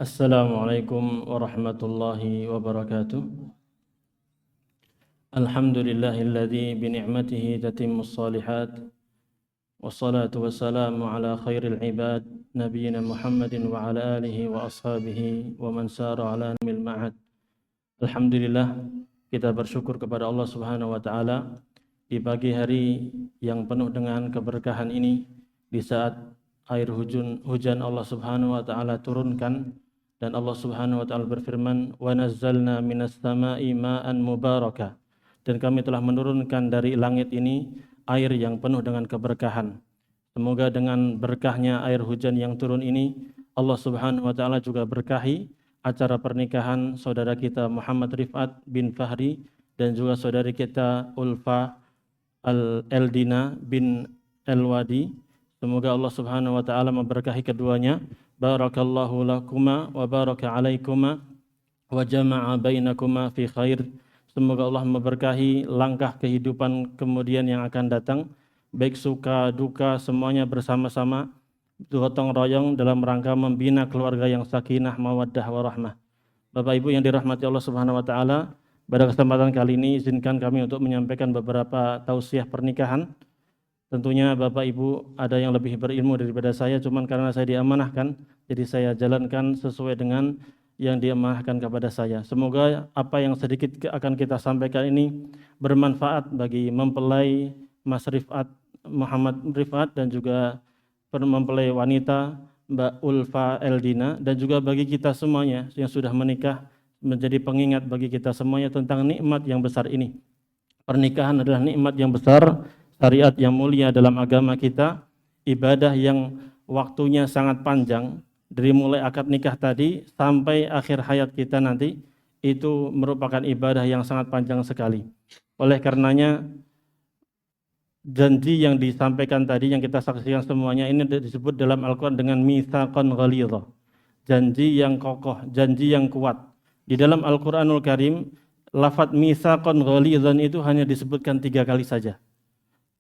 Assalamualaikum warahmatullahi wabarakatuh. Alhamdulillahilladzi bini'matihi tatimmus shalihat. Wassalatu wassalamu ala khairil ibad nabiyyina Muhammadin wa ala alihi wa ashabihi wa man sara ala namil ma'ad. Alhamdulillah, kita bersyukur kepada Allah Subhanahu wa taala di pagi hari yang penuh dengan keberkahan ini, di saat air hujan Allah Subhanahu wa taala turunkan. Dan Allah Subhanahu wa taala berfirman, "Wa nazzalna minas sama'i ma'an mubaraka." Dan kami telah menurunkan dari langit ini air yang penuh dengan keberkahan. Semoga dengan berkahnya air hujan yang turun ini, Allah Subhanahu wa taala juga berkahi acara pernikahan saudara kita Muhammad Rifat bin Fahri dan juga saudari kita Ulfa Eldina bin Elwadi. Semoga Allah Subhanahu wa taala memberkahi keduanya. Barakallahu lakuma wa baraka alaikuma wa jama'a bainakuma fi khair. Semoga Allah memberkahi langkah kehidupan kemudian yang akan datang, baik suka duka semuanya bersama-sama gotong royong dalam rangka membina keluarga yang sakinah, mawaddah, warahmah. Bapak Ibu yang dirahmati Allah Subhanahu wa taala, pada kesempatan kali ini izinkan kami untuk menyampaikan beberapa tausiah pernikahan. Tentunya Bapak Ibu ada yang lebih berilmu daripada saya, cuman karena saya diamanahkan, jadi saya jalankan sesuai dengan yang diamanahkan kepada saya. Semoga apa yang sedikit akan kita sampaikan ini bermanfaat bagi mempelai Mas Rifat, Muhammad Rifat, dan juga mempelai wanita Mbak Ulfa Eldina, dan juga bagi kita semuanya yang sudah menikah, menjadi pengingat bagi kita semuanya tentang nikmat yang besar ini. Pernikahan adalah nikmat yang besar, syariat yang mulia dalam agama kita, ibadah yang waktunya sangat panjang, dari mulai akad nikah tadi sampai akhir hayat kita nanti, itu merupakan ibadah yang sangat panjang sekali. Oleh karenanya, janji yang disampaikan tadi, yang kita saksikan semuanya, ini disebut dalam Al-Quran dengan mitsaqan ghalidha, janji yang kokoh, janji yang kuat. Di dalam Al-Quranul Karim, lafadz mitsaqan ghalidhan itu hanya disebutkan 3 kali saja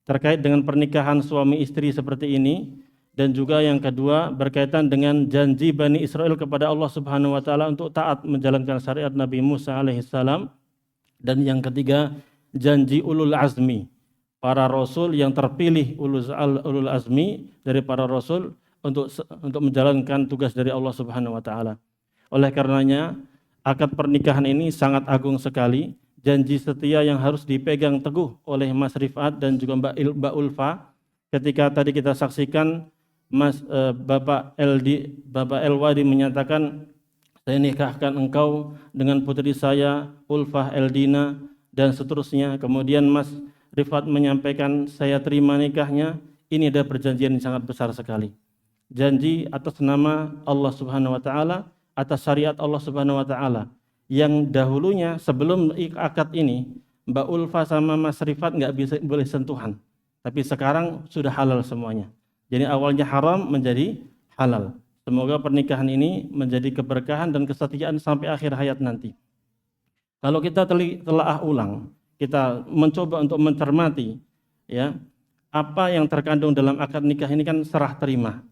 terkait dengan pernikahan suami istri seperti ini. Dan juga yang kedua berkaitan dengan janji Bani Israel kepada Allah Subhanahu wa taala untuk taat menjalankan syariat Nabi Musa alaihissalam. Dan yang ketiga, janji ulul azmi, para rasul yang terpilih, ulul azmi dari para rasul untuk menjalankan tugas dari Allah Subhanahu wa taala. Oleh karenanya, akad pernikahan ini sangat agung sekali, janji setia yang harus dipegang teguh oleh Mas Rifat dan juga Mbak Ulfa. Ketika tadi kita saksikan Bapak Elwadi menyatakan, saya nikahkan engkau dengan putri saya Ulfa Eldina dan seterusnya. Kemudian Mas Rifat menyampaikan, saya terima nikahnya. Ini ada perjanjian yang sangat besar sekali. Janji atas nama Allah Subhanahu wa taala, atas syariat Allah Subhanahu wa taala. Yang dahulunya sebelum akad ini, Mbak Ulfa sama Mas Rifat nggak boleh sentuhan. Tapi sekarang sudah halal semuanya. Jadi awalnya haram menjadi halal. Semoga pernikahan ini menjadi keberkahan dan kesetiaan sampai akhir hayat nanti. Kalau kita telah ulang, kita mencoba untuk mencermati, ya, apa yang terkandung dalam akad nikah ini kan serah terima.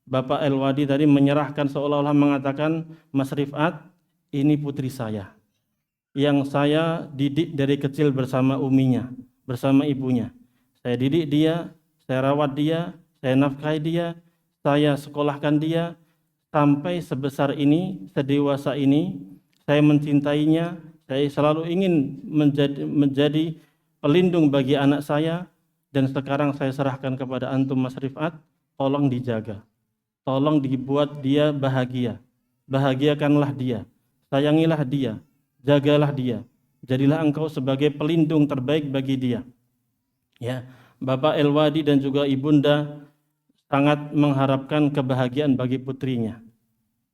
Bapak Elwadi tadi menyerahkan seolah-olah mengatakan, Mas Rifat, ini putri saya, yang saya didik dari kecil bersama uminya, bersama ibunya. Saya didik dia, saya rawat dia, saya nafkahi dia, saya sekolahkan dia, sampai sebesar ini, sedewasa ini, saya mencintainya, saya selalu ingin menjadi pelindung bagi anak saya, dan sekarang saya serahkan kepada antum Mas Rifat, tolong dijaga, tolong dibuat dia bahagia, bahagiakanlah dia, sayangilah dia, jagalah dia, jadilah engkau sebagai pelindung terbaik bagi dia. Ya, Bapak Elwadi dan juga Ibunda sangat mengharapkan kebahagiaan bagi putrinya.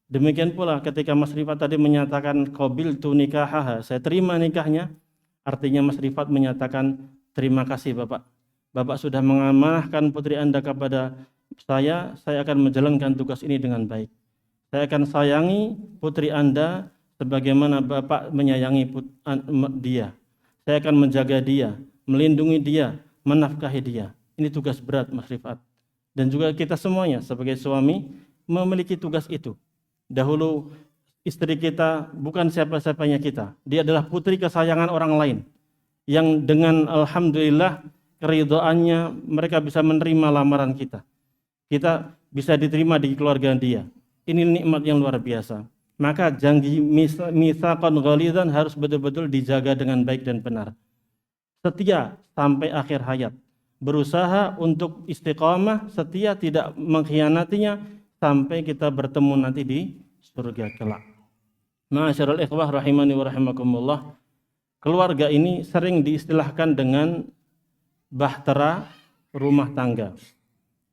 Demikian pula ketika Mas Rifat tadi menyatakan qabiltu nikahaha, saya terima nikahnya, artinya Mas Rifat menyatakan terima kasih Bapak. Bapak sudah mengamanahkan putri Anda kepada saya akan menjalankan tugas ini dengan baik. Saya akan sayangi putri Anda sebagaimana Bapak menyayangi dia. Saya akan menjaga dia, melindungi dia, menafkahi dia. Ini tugas berat Mas Rifat. Dan juga kita semuanya sebagai suami memiliki tugas itu. Dahulu istri kita bukan siapa-siapanya kita. Dia adalah putri kesayangan orang lain. Yang dengan alhamdulillah keridhaannya mereka bisa menerima lamaran kita. Kita bisa diterima di keluarga dia. Ini nikmat yang luar biasa. Maka janji mitsaqan ghalidhan harus betul-betul dijaga dengan baik dan benar. Setia sampai akhir hayat. Berusaha untuk istiqamah, setia tidak mengkhianatinya sampai kita bertemu nanti di surga kelak. Ma'asyiral ikhwah rahimani wa rahimakumullah. Keluarga ini sering diistilahkan dengan bahtera rumah tangga.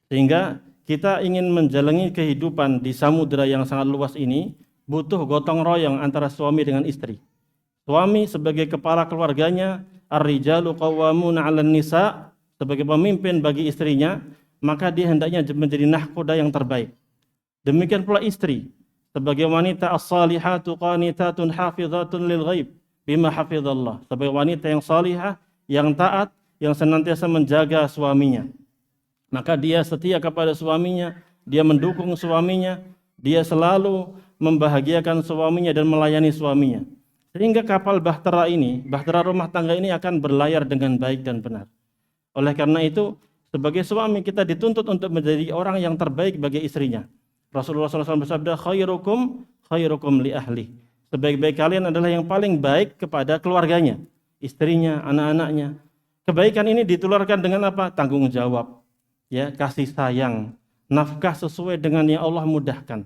Sehingga kita ingin menjalani kehidupan di samudera yang sangat luas ini butuh gotong royong antara suami dengan istri. Suami sebagai kepala keluarganya, ar-rijalu qawwamuna 'alan nisa, sebagai pemimpin bagi istrinya, maka dia hendaknya menjadi nahkoda yang terbaik. Demikian pula istri, sebagai wanita as-salihatu qanitatun hafizatun lil ghaib bima hafizallah, sebagai wanita yang salihah, yang taat, yang senantiasa menjaga suaminya. Maka dia setia kepada suaminya, dia mendukung suaminya, dia selalu membahagiakan suaminya dan melayani suaminya. Sehingga kapal bahtera ini, bahtera rumah tangga ini akan berlayar dengan baik dan benar. Oleh karena itu, sebagai suami kita dituntut untuk menjadi orang yang terbaik bagi istrinya. Rasulullah SAW bersabda, khairukum li ahli. Sebaik-baik kalian adalah yang paling baik kepada keluarganya, istrinya, anak-anaknya. Kebaikan ini ditularkan dengan apa? Tanggung jawab, ya, kasih sayang, nafkah sesuai dengan yang Allah mudahkan.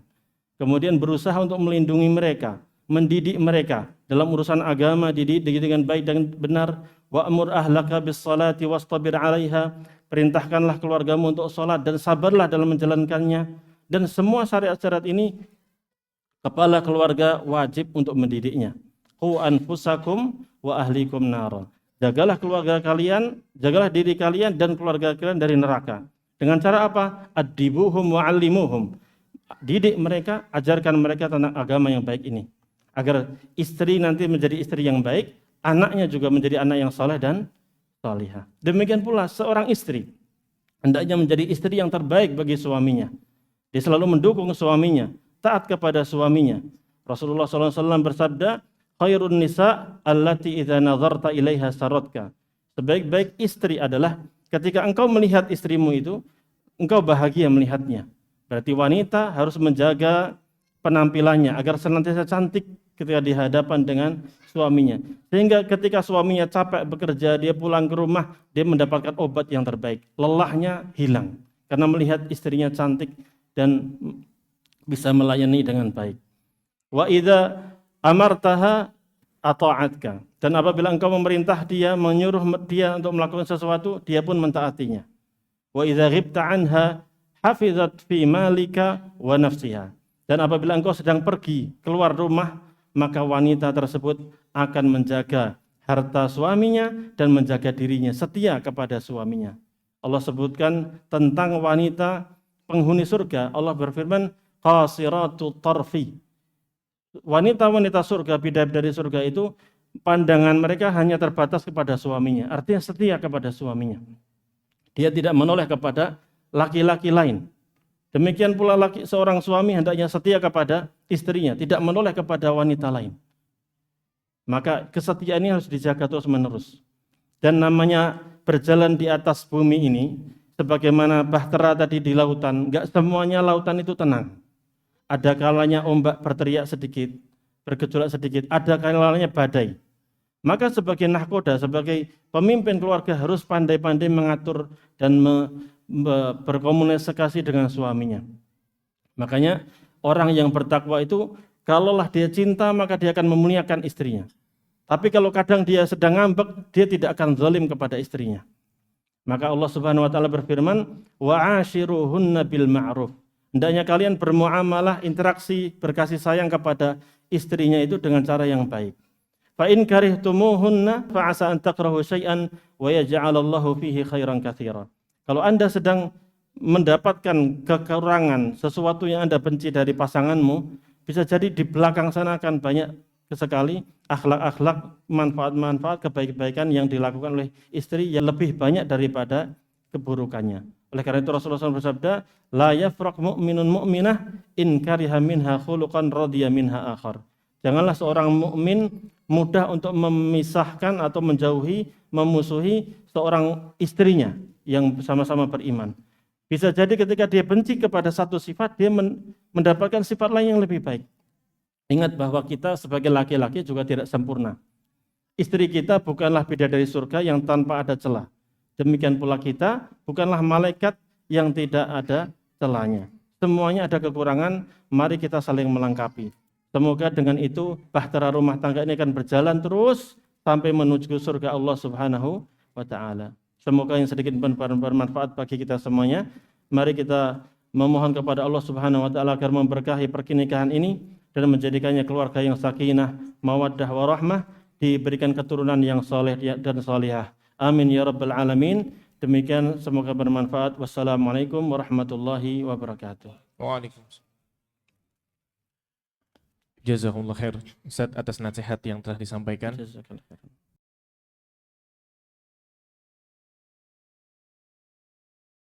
Kemudian berusaha untuk melindungi mereka, mendidik mereka dalam urusan agama, didik dengan baik dan benar. Wa'mur ahlaka bis salati wastabir 'alaiha. Perintahkanlah keluargamu untuk salat dan sabarlah dalam menjalankannya. Dan semua syariat-syariat ini kepala keluarga wajib untuk mendidiknya. Qu anfusakum wa ahlikum nara. Jagalah keluarga kalian, jagalah diri kalian dan keluarga kalian dari neraka. Dengan cara apa? Addibuhum wa 'allimuhum. Didik mereka, ajarkan mereka tentang agama yang baik ini. Agar istri nanti menjadi istri yang baik, anaknya juga menjadi anak yang saleh dan salihah. Demikian pula seorang istri hendaknya menjadi istri yang terbaik bagi suaminya. Dia selalu mendukung suaminya, taat kepada suaminya. Rasulullah SAW bersabda, khairun nisa allati idza nazarta ilaiha saratka. Sebaik-baik istri adalah ketika engkau melihat istrimu itu, engkau bahagia melihatnya. Berarti wanita harus menjaga penampilannya agar senantiasa cantik ketika di hadapan dengan suaminya. Sehingga ketika suaminya capek bekerja, dia pulang ke rumah, dia mendapatkan obat yang terbaik. Lelahnya hilang karena melihat istrinya cantik dan bisa melayani dengan baik. Wa idza amartaha ata'atka. Dan apabila engkau memerintah dia, menyuruh dia untuk melakukan sesuatu, dia pun mentaatinya. Wa idza ghibta anha hafizat fi malika wa nafsiha. Dan apabila engkau sedang pergi keluar rumah, maka wanita tersebut akan menjaga harta suaminya dan menjaga dirinya, setia kepada suaminya. Allah sebutkan tentang wanita penghuni surga, Allah berfirman, qasiratu tarfi. Wanita-wanita surga, bidadari surga itu, pandangan mereka hanya terbatas kepada suaminya, artinya setia kepada suaminya. Dia tidak menoleh kepada laki-laki lain. Demikian pula seorang suami hendaknya setia kepada istrinya, tidak menoleh kepada wanita lain. Maka kesetiaan ini harus dijaga terus-menerus. Dan namanya berjalan di atas bumi ini, sebagaimana bahtera tadi di lautan, enggak semuanya lautan itu tenang. Ada kalanya ombak berteriak sedikit, bergejolak sedikit, ada kalanya badai. Maka sebagai nahkoda, sebagai pemimpin keluarga harus pandai-pandai mengatur dan berkomunikasi dengan suaminya. Makanya orang yang bertakwa itu, kalaulah dia cinta maka dia akan memuliakan istrinya. Tapi kalau kadang dia sedang ngambek, dia tidak akan zalim kepada istrinya. Maka Allah Subhanahu wa taala berfirman, wa ashiruhunna bil ma'ruf. Hendaknya kalian bermuamalah, interaksi, berkasih sayang kepada istrinya itu dengan cara yang baik. Fa in karihtumuhunna fa asa an takrahu syai'an wa yaj'alallahu fihi khairan katsira. Kalau Anda sedang mendapatkan kekurangan sesuatu yang Anda benci dari pasanganmu, bisa jadi di belakang sana akan banyak sekali akhlak-akhlak, manfaat-manfaat, kebaikan yang dilakukan oleh istri yang lebih banyak daripada keburukannya. Oleh karena itu Rasulullah SAW bersabda, la yafraq mu'minun mu'minah in kariha minha khuluqan radiya minha akhar. Janganlah seorang mukmin mudah untuk memisahkan atau menjauhi, memusuhi seorang istrinya yang sama-sama beriman. Bisa jadi ketika dia benci kepada satu sifat, dia mendapatkan sifat lain yang lebih baik. Ingat bahwa kita sebagai laki-laki juga tidak sempurna. Istri kita bukanlah bidadari surga yang tanpa ada celah. Demikian pula kita bukanlah malaikat yang tidak ada celahnya. Semuanya ada kekurangan, mari kita saling melengkapi. Semoga dengan itu bahtera rumah tangga ini akan berjalan terus sampai menuju surga Allah Subhanahu wa taala. Semoga yang sedikit bermanfaat bagi kita semuanya. Mari kita memohon kepada Allah Subhanahu wa taala agar memberkahi pernikahan ini dan menjadikannya keluarga yang sakinah, mawaddah warahmah, diberikan keturunan yang soleh dan solihah. Amin ya rabbal alamin. Demikian semoga bermanfaat. Wassalamualaikum warahmatullahi wabarakatuh. Waalaikumsalam. Jazakumullah khair Ustaz atas nasihat yang telah disampaikan. Jazakallah khair.